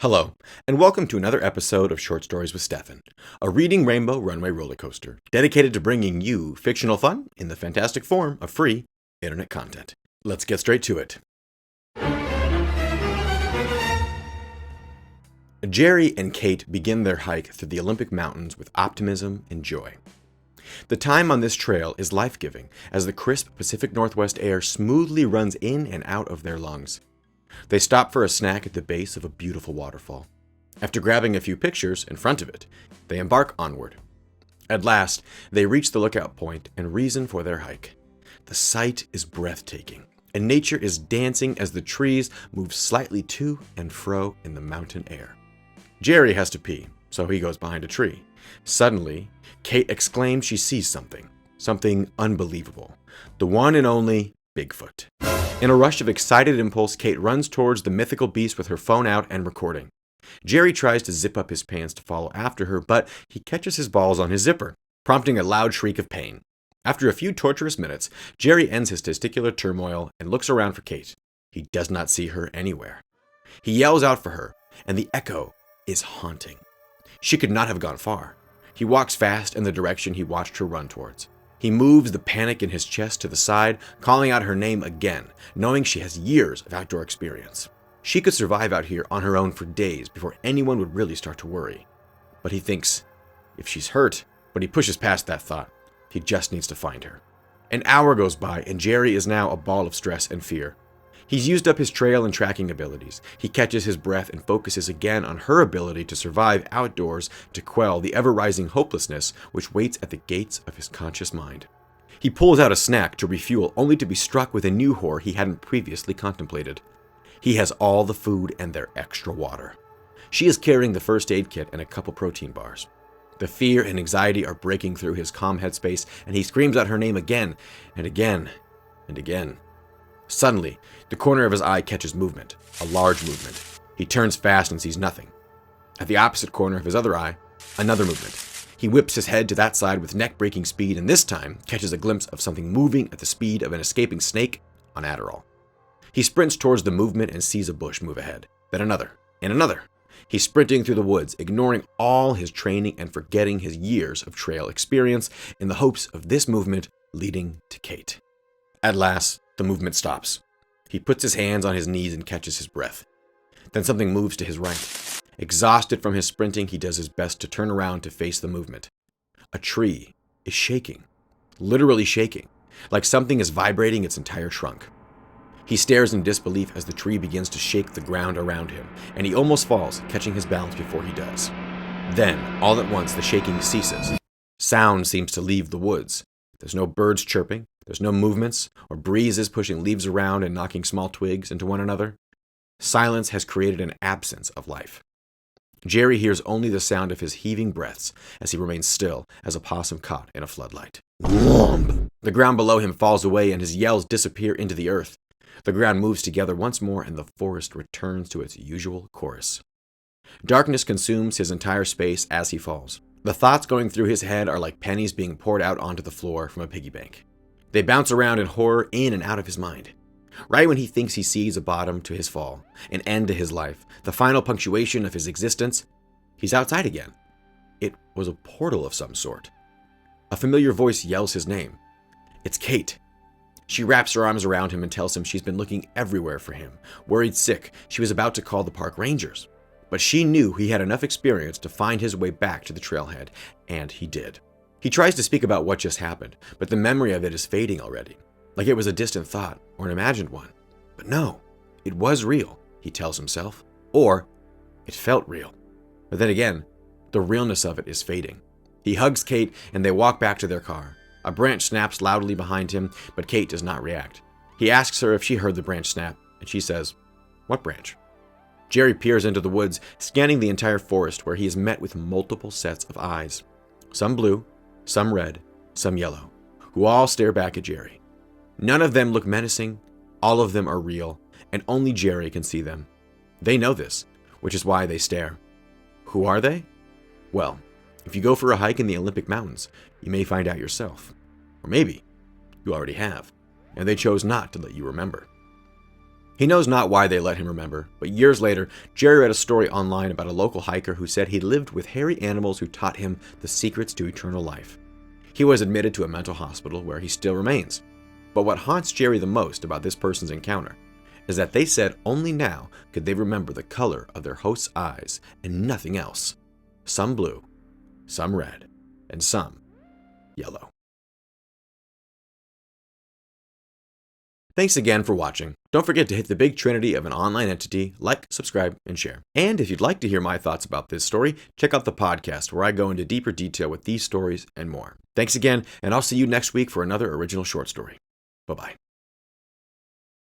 Hello, and welcome to another episode of Short Stories with Stefan, a reading rainbow runway roller coaster dedicated to bringing you fictional fun in the fantastic form of free internet content. Let's get straight to it. Jerry and Kate begin their hike through the Olympic Mountains with optimism and joy. The time on this trail is life-giving as the crisp Pacific Northwest air smoothly runs in and out of their lungs. They stop for a snack at the base of a beautiful waterfall. After grabbing a few pictures in front of it, they embark onward. At last, they reach the lookout point and reason for their hike. The sight is breathtaking, and nature is dancing as the trees move slightly to and fro in the mountain air. Jerry has to pee, so he goes behind a tree. Suddenly, Kate exclaims she sees something unbelievable. The one and only Bigfoot. In a rush of excited impulse, Kate runs towards the mythical beast with her phone out and recording. Jerry tries to zip up his pants to follow after her, but he catches his balls on his zipper, prompting a loud shriek of pain. After a few torturous minutes, Jerry ends his testicular turmoil and looks around for Kate. He does not see her anywhere. He yells out for her, and the echo is haunting. She could not have gone far. He walks fast in the direction he watched her run towards. He moves the panic in his chest to the side, calling out her name again, knowing she has years of outdoor experience. She could survive out here on her own for days before anyone would really start to worry. But he thinks, if she's hurt, but he pushes past that thought. He just needs to find her. An hour goes by, and Jerry is now a ball of stress and fear. He's used up his trail and tracking abilities. He catches his breath and focuses again on her ability to survive outdoors to quell the ever-rising hopelessness which waits at the gates of his conscious mind. He pulls out a snack to refuel, only to be struck with a new horror he hadn't previously contemplated. He has all the food and their extra water. She is carrying the first aid kit and a couple protein bars. The fear and anxiety are breaking through his calm headspace, and he screams out her name again and again and again. Suddenly, the corner of his eye catches movement, a large movement. He turns fast and sees nothing. At the opposite corner of his other eye, another movement. He whips his head to that side with neck-breaking speed and this time catches a glimpse of something moving at the speed of an escaping snake on Adderall. He sprints towards the movement and sees a bush move ahead, then another, and another. He's sprinting through the woods, ignoring all his training and forgetting his years of trail experience in the hopes of this movement leading to Kate. At last, the movement stops. He puts his hands on his knees and catches his breath. Then something moves to his right. Exhausted from his sprinting, he does his best to turn around to face the movement. A tree is shaking, literally shaking, like something is vibrating its entire trunk. He stares in disbelief as the tree begins to shake the ground around him, and he almost falls, catching his balance before he does. Then, all at once, the shaking ceases. Sound seems to leave the woods. There's no birds chirping, there's no movements or breezes pushing leaves around and knocking small twigs into one another. Silence has created an absence of life. Jerry hears only the sound of his heaving breaths as he remains still as a possum caught in a floodlight. Whomp! The ground below him falls away and his yells disappear into the earth. The ground moves together once more and the forest returns to its usual chorus. Darkness consumes his entire space as he falls. The thoughts going through his head are like pennies being poured out onto the floor from a piggy bank. They bounce around in horror in and out of his mind. Right when he thinks he sees a bottom to his fall, an end to his life, the final punctuation of his existence, he's outside again. It was a portal of some sort. A familiar voice yells his name. It's Kate. She wraps her arms around him and tells him she's been looking everywhere for him. Worried sick, she was about to call the park rangers. But she knew he had enough experience to find his way back to the trailhead, and he did. He tries to speak about what just happened, but the memory of it is fading already, like it was a distant thought or an imagined one. But no, it was real, he tells himself, or it felt real. But then again, the realness of it is fading. He hugs Kate and they walk back to their car. A branch snaps loudly behind him, but Kate does not react. He asks her if she heard the branch snap, and she says, "What branch?" Jerry peers into the woods, scanning the entire forest where he is met with multiple sets of eyes. Some blue, some red, some yellow, who all stare back at Jerry. None of them look menacing, all of them are real, and only Jerry can see them. They know this, which is why they stare. Who are they? Well, if you go for a hike in the Olympic Mountains, you may find out yourself. Or maybe you already have, and they chose not to let you remember. He knows not why they let him remember, but years later, Jerry read a story online about a local hiker who said he lived with hairy animals who taught him the secrets to eternal life. He was admitted to a mental hospital where he still remains. But what haunts Jerry the most about this person's encounter is that they said only now could they remember the color of their host's eyes and nothing else. Some blue, some red, and some yellow. Thanks again for watching. Don't forget to hit the big trinity of an online entity, like, subscribe, and share. And if you'd like to hear my thoughts about this story, check out the podcast where I go into deeper detail with these stories and more. Thanks again, and I'll see you next week for another original short story. Bye-bye.